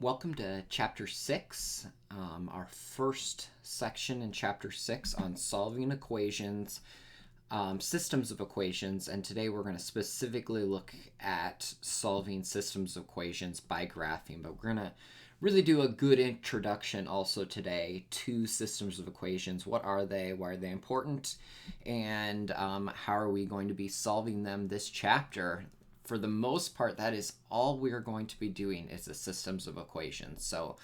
Welcome to Chapter 6, our first section in Chapter 6 on solving equations, systems of equations, and today we're going to specifically look at solving systems of equations by graphing, but we're going to really do a good introduction also today to systems of equations. What are they? Why are they important? And how are we going to be solving them this chapter? For the most part, that is all we're going to be doing is the systems of equations. So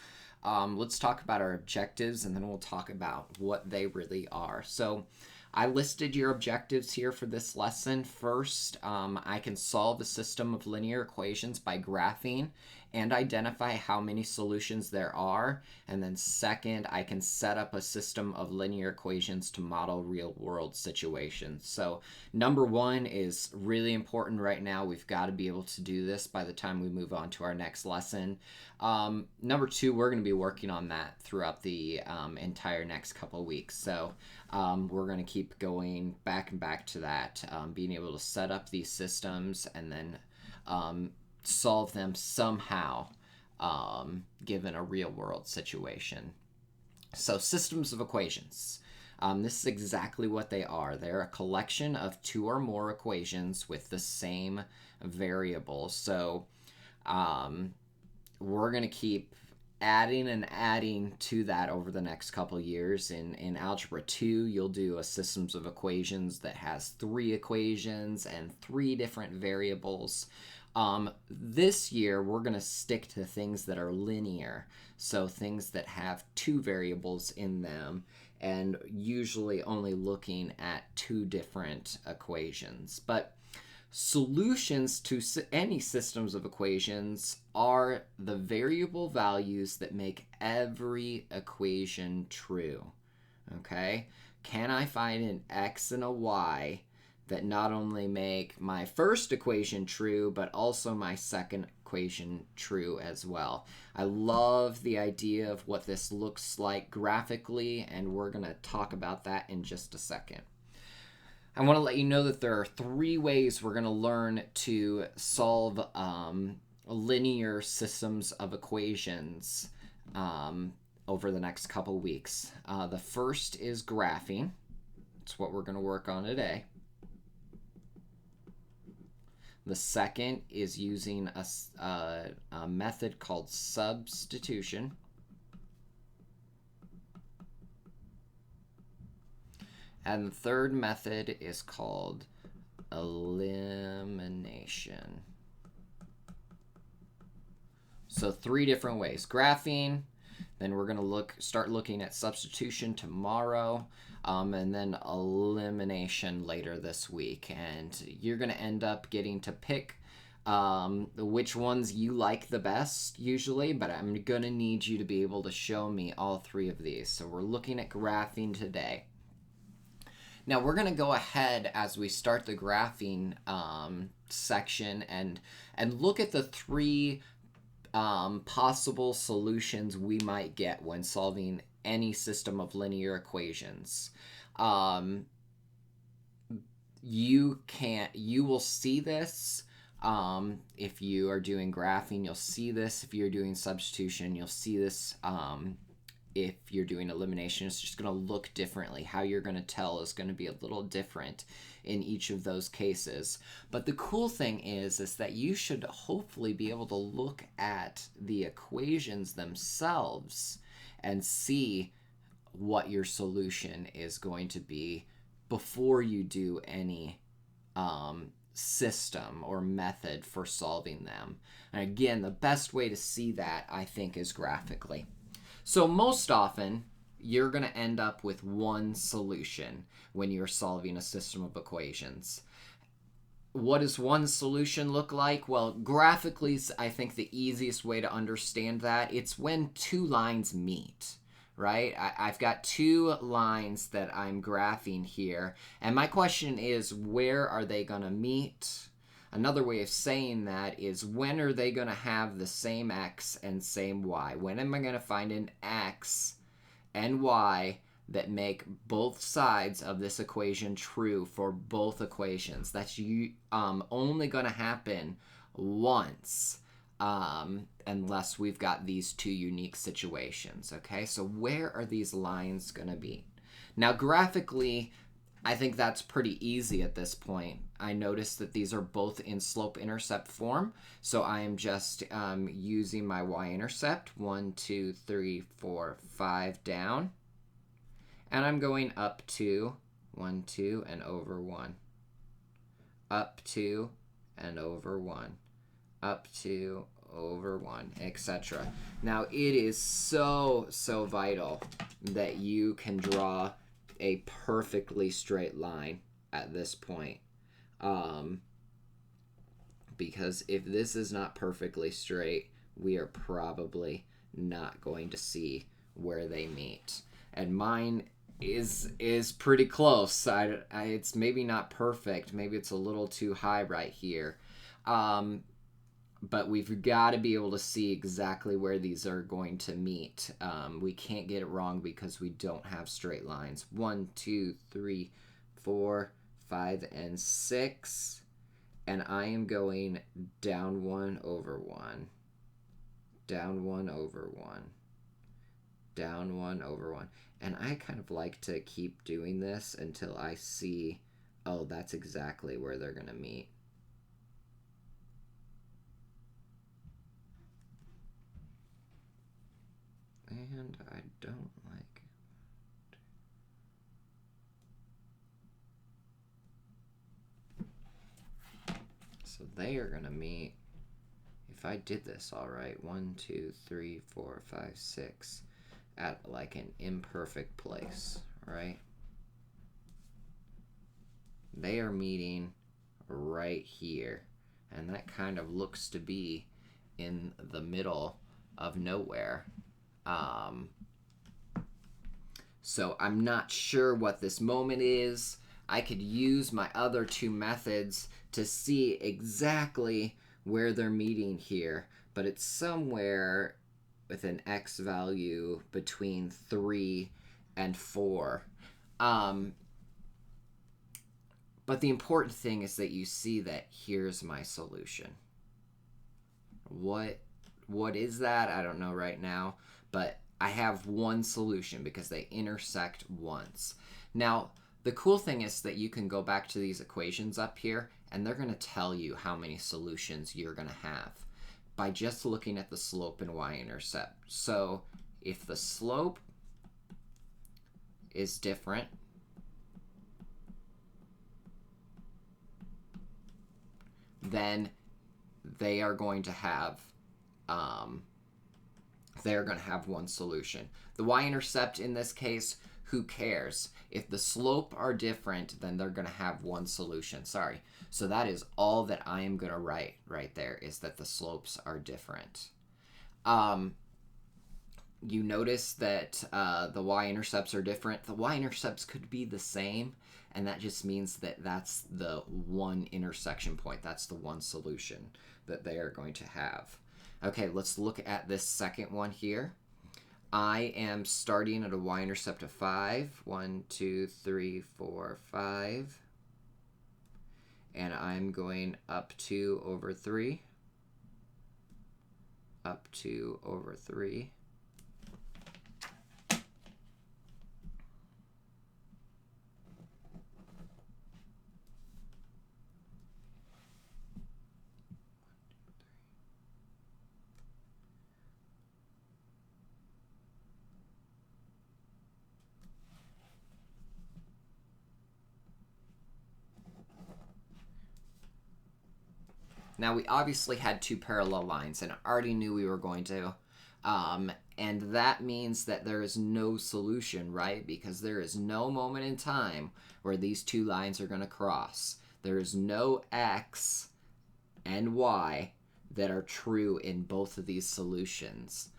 let's talk about our objectives, and then we'll talk about what they really are. So I listed your objectives here for this lesson. First, I can solve a system of linear equations by graphing and identify how many solutions there are. And then second, I can set up a system of linear equations to model real-world situations. So number one is really important right now. We've got to be able to do this by the time we move on to our next lesson. Number two, we're going to be working on that throughout the entire next couple weeks. So we're going to keep going back and back to that, being able to set up these systems and then solve them somehow given a real world situation. So systems of equations. This is exactly what they are. They're a collection of two or more equations with the same variable. So we're going to keep adding and adding to that over the next couple years. In Algebra 2, you'll do a systems of equations that has 3 equations and 3 different variables. This year, we're going to stick to things that are linear, so things that have 2 variables in them, and usually only looking at 2 different equations. But solutions to any systems of equations are the variable values that make every equation true. Okay? Can I find an x and a y that not only make my first equation true, but also my second equation true as well? I love the idea of what this looks like graphically, and we're going to talk about that in just a second. I want to let you know that there are 3 ways we're going to learn to solve linear systems of equations over the next couple weeks. The first is graphing. That's what we're going to work on today. The second is using a method called substitution. And the third method is called elimination. So 3 different ways. Graphing, then we're going to start looking at substitution tomorrow, and then elimination later this week. And you're going to end up getting to pick which ones you like the best usually, but I'm going to need you to be able to show me all 3 of these. So we're looking at graphing today. Now we're going to go ahead as we start the graphing section and look at the 3 possible solutions we might get when solving any system of linear equations. You will see this if you are doing graphing. You'll see this if you're doing substitution. You'll see this if you're doing elimination. It's just going to look differently. How you're going to tell is going to be a little different in each of those cases. But the cool thing is that you should hopefully be able to look at the equations themselves and see what your solution is going to be before you do any system or method for solving them. And again, the best way to see that, I think, is graphically. So most often, you're going to end up with one solution when you're solving a system of equations. What does one solution look like? Well, graphically, I think the easiest way to understand that, it's when 2 lines meet, right? I've got 2 lines that I'm graphing here, and my question is, where are they going to meet? Another way of saying that is, when are they going to have the same x and same y? When am I going to find an x and y that make both sides of this equation true for both equations? That's only going to happen once. unless we've got these two unique situations, okay? So where are these lines going to be? Now, graphically, I think that's pretty easy at this point. I notice that these are both in slope-intercept form, so I am just using my y-intercept, 1, 2, 3, 4, 5 down, and I'm going up to 1, 2, and over 1, up 2, and over 1, up 2, over 1, etc. Now, it is so vital that you can draw a perfectly straight line at this point. Because if this is not perfectly straight, we are probably not going to see where they meet. And mine is pretty close. It's maybe not perfect. Maybe it's a little too high right here. But we've got to be able to see exactly where these are going to meet. We can't get it wrong because we don't have straight lines. 1, 2, 3, 4, 5, and 6. And I am going down 1 over 1. Down 1 over 1. Down 1 over 1. And I kind of like to keep doing this until I see, oh, that's exactly where they're going to meet. And I don't like it. So they are going to meet, if I did this all right, 1, 2, 3, 4, 5, 6, at like an imperfect place, right? They are meeting right here. And that kind of looks to be in the middle of nowhere. So I'm not sure what this moment is. I could use my other two methods to see exactly where they're meeting here, but it's somewhere with an x value between 3 and 4. But the important thing is that you see that here's my solution. What is that? I don't know right now, but I have one solution because they intersect once. Now, the cool thing is that you can go back to these equations up here, and they're going to tell you how many solutions you're going to have by just looking at the slope and y-intercept. So if the slope is different, then they are going to have one solution. The y-intercept in this case, who cares? If the slope are different, then they're going to have one solution. Sorry. So that is all that I am going to write right there, is that the slopes are different. You notice that the y-intercepts are different. The y-intercepts could be the same, and that just means that that's the one intersection point. That's the one solution that they are going to have. Okay, let's look at this second one here. I am starting at a y-intercept of 5. 1, 2, 3, 4, 5. And I'm going up 2 over 3. Up 2 over 3. Now, we obviously had two parallel lines, and I already knew we were going to. And that means that there is no solution, right? Because there is no moment in time where these two lines are going to cross. There is no x and y that are true in both of these solutions.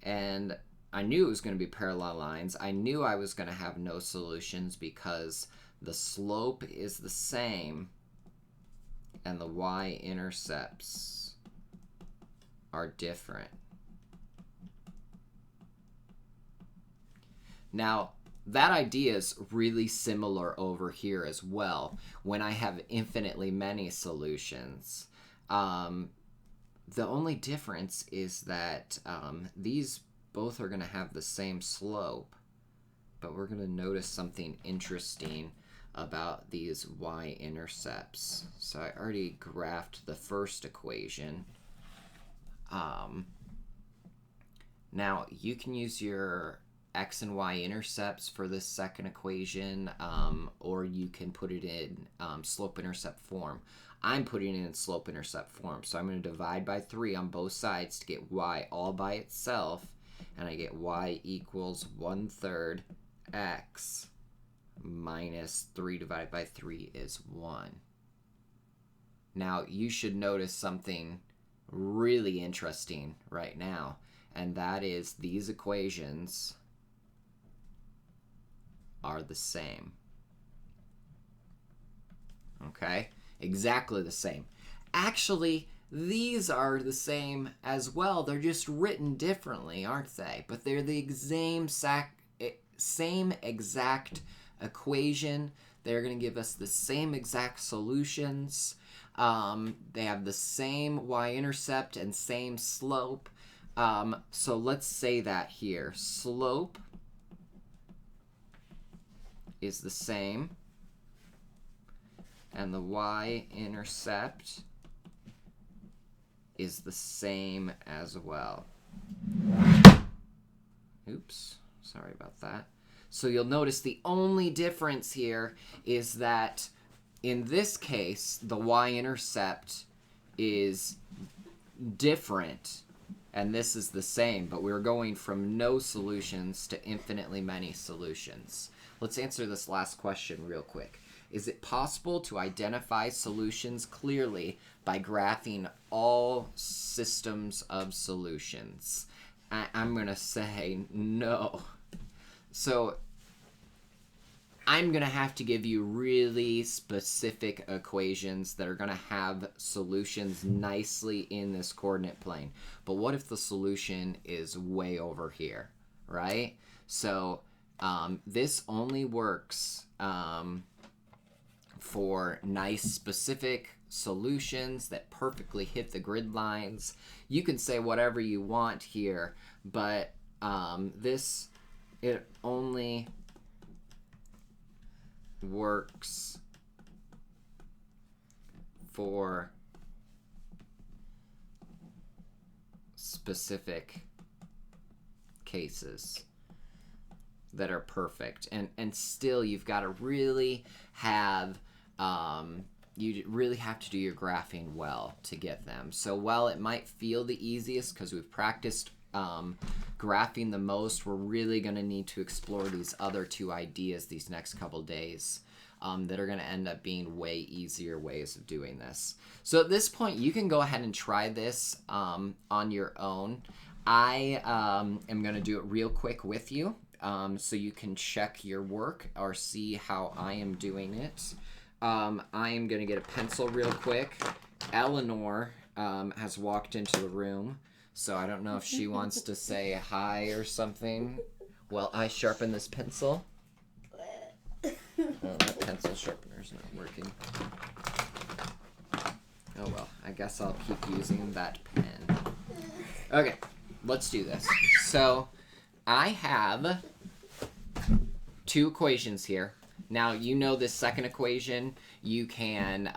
And I knew it was going to be parallel lines. I knew I was going to have no solutions because the slope is the same and the y-intercepts are different. Now, that idea is really similar over here as well. When I have infinitely many solutions, The only difference is that these both are going to have the same slope, but we're going to notice something interesting about these y-intercepts. So I already graphed the first equation. Now you can use your x and y intercepts for this second equation, or you can put it in slope-intercept form. I'm putting it in slope-intercept form, so I'm going to divide by 3 on both sides to get y all by itself, and I get y equals 1/3 x minus 3 divided by 3 is 1. Now, you should notice something really interesting right now, and that is these equations are the same. Okay? Exactly the same. Actually, these are the same as well. They're just written differently, aren't they? But they're the same exact equation. They're going to give us the same exact solutions. They have the same y-intercept and same slope. So let's say that here. Slope is the same, and the y-intercept is the same as well. Oops, sorry about that. So you'll notice the only difference here is that in this case, the y-intercept is different, and this is the same, but we're going from no solutions to infinitely many solutions. Let's answer this last question real quick. Is it possible to identify solutions clearly by graphing all systems of solutions? I'm going to say no. So I'm going to have to give you really specific equations that are going to have solutions nicely in this coordinate plane. But what if the solution is way over here, right? So this only works for nice specific solutions that perfectly hit the grid lines. You can say whatever you want here, but it only works for specific cases that are perfect, and still you've got to really have you really have to do your graphing well to get them. So while it might feel the easiest because we've practiced graphing the most, we're really going to need to explore these other two ideas these next couple days that are going to end up being way easier ways of doing this. So at this point, you can go ahead and try this on your own. I am going to do it real quick with you so you can check your work or see how I am doing it. I am going to get a pencil real quick. Eleanor has walked into the room, so I don't know if she wants to say hi or something. Well, I sharpen this pencil. Oh, that pencil sharpener's not working. Oh well, I guess I'll keep using that pen. Okay, let's do this. So, I have two equations here. Now, you know this second equation, you can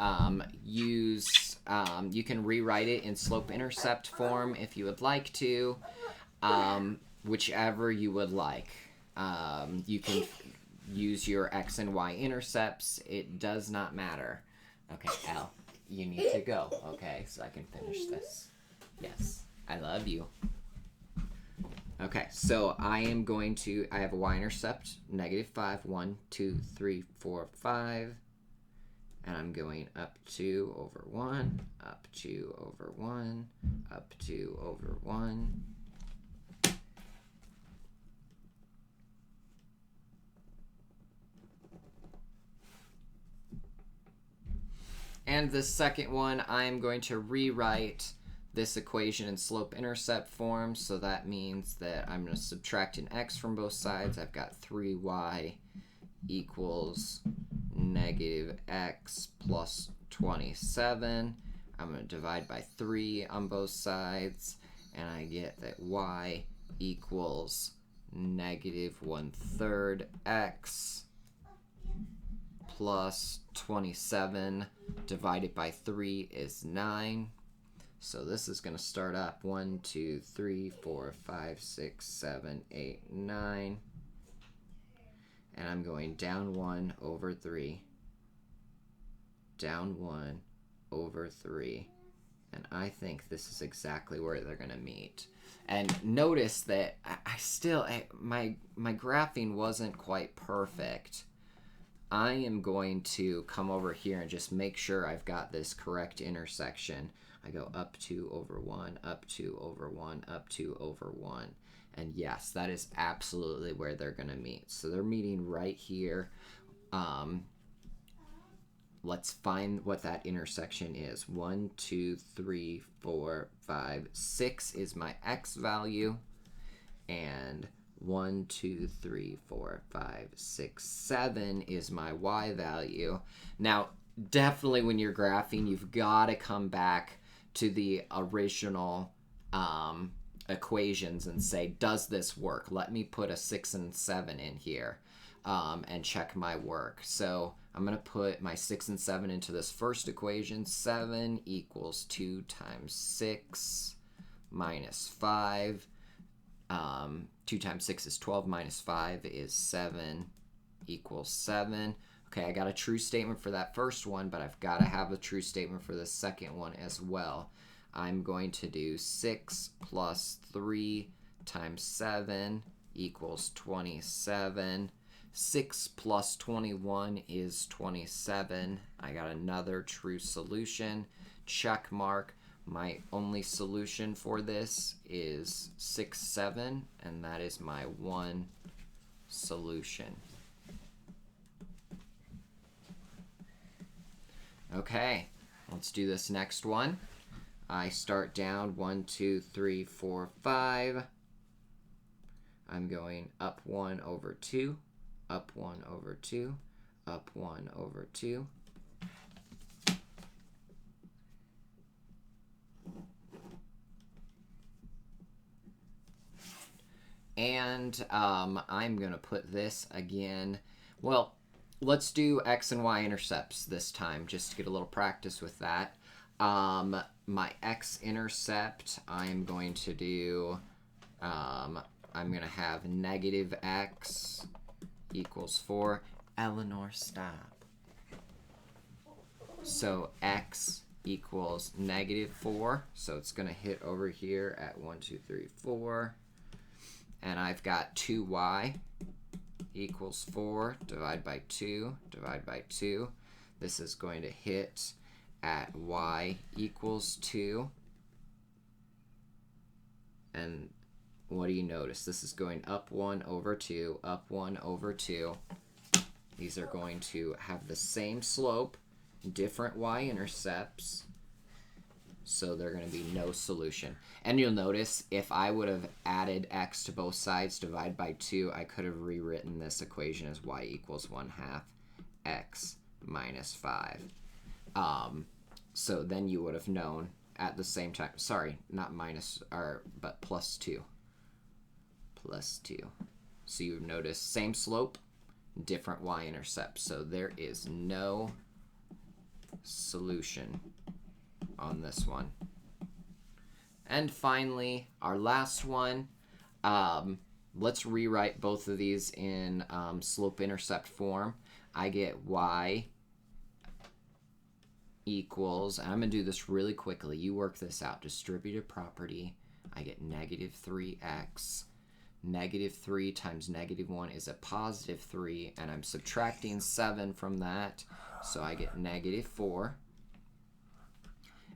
you can rewrite it in slope-intercept form if you would like to, whichever you would like. You can use your x and y intercepts. It does not matter. Okay, Elle, you need to go, okay, so I can finish this. Yes, I love you. Okay, so I have a y-intercept, -5, 1, 2, 3, 4, 5, and I'm going up 2 over 1, up 2 over 1, up 2 over 1. And the second one, I'm going to rewrite this equation in slope-intercept form, so that means that I'm going to subtract an x from both sides. I've got 3y equals -x plus 27. I'm going to divide by 3 on both sides, and I get that y equals negative 1/3 x plus 27 divided by 3 is 9. So this is going to start up 1, 2, 3, 4, 5, 6, 7, 8, 9. And I'm going down 1 over 3. Down 1 over 3. And I think this is exactly where they're going to meet. And notice that my graphing wasn't quite perfect. I am going to come over here and just make sure I've got this correct intersection. I go up 2 over 1, up 2 over 1, up 2 over 1. And yes, that is absolutely where they're going to meet. So they're meeting right here. Let's find what that intersection is. 1, 2, 3, 4, 5, 6 is my x value. And 1, 2, 3, 4, 5, 6, 7 is my y value. Now, definitely when you're graphing, you've got to come back to the original equations and say, does this work? Let me put a 6 and 7 in here and check my work. So I'm going to put my 6 and 7 into this first equation. 7 equals 2 times 6 minus 5. 2 times 6 is 12 minus 5 is 7 equals 7. Okay, I got a true statement for that first one, but I've got to have a true statement for the second one as well. I'm going to do 6 plus 3 times 7 equals 27. 6 plus 21 is 27. I got another true solution. Check mark. My only solution for this is 6, 7, and that is my one solution. Okay, let's do this next one. I start down 1, 2, 3, 4, 5. I'm going up 1 over 2, up 1 over 2, up 1 over 2. And I'm going to put this again. Well, let's do x and y intercepts this time just to get a little practice with that. My x-intercept, I'm going to do, I'm going to have negative x equals 4. Eleanor, stop. So x equals negative 4. So it's going to hit over here at 1, 2, 3, 4. And I've got 2y equals 4. Divide by 2. Divide by 2. This is going to hit at y equals 2. And what do you notice? This is going up 1 over 2, up 1 over 2. These are going to have the same slope, different y-intercepts, so they're going to be no solution. And you'll notice if I would have added x to both sides, divide by 2, I could have rewritten this equation as y equals 1/2 x minus 5. So then you would have known at the same time, sorry, not minus, but plus 2. Plus 2. So you notice same slope, different y-intercept. So there is no solution on this one. And finally, our last one. Let's rewrite both of these in slope-intercept form. I get y equals, and I'm going to do this really quickly. You work this out. Distributive property. I get negative 3x. Negative 3 times negative 1 is a positive 3, and I'm subtracting 7 from that, so I get negative 4.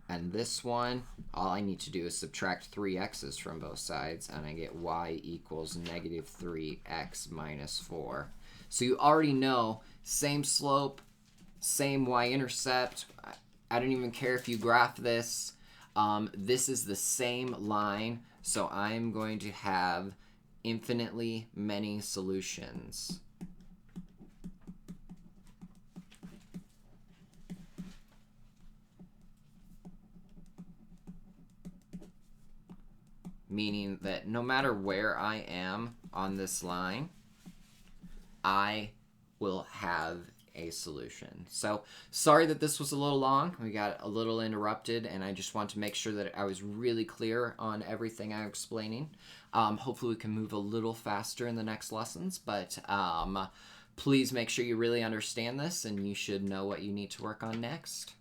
And this one, all I need to do is subtract 3 x's from both sides, and I get y equals negative 3x minus 4. So you already know, same slope, same y-intercept. I don't even care if you graph this. This is the same line, so I'm going to have infinitely many solutions. meaning that no matter where I am on this line, I will have a solution. So sorry that this was a little long. We got a little interrupted, and I just want to make sure that I was really clear on everything I'm explaining. Hopefully we can move a little faster in the next lessons, but please make sure you really understand this, and you should know what you need to work on next.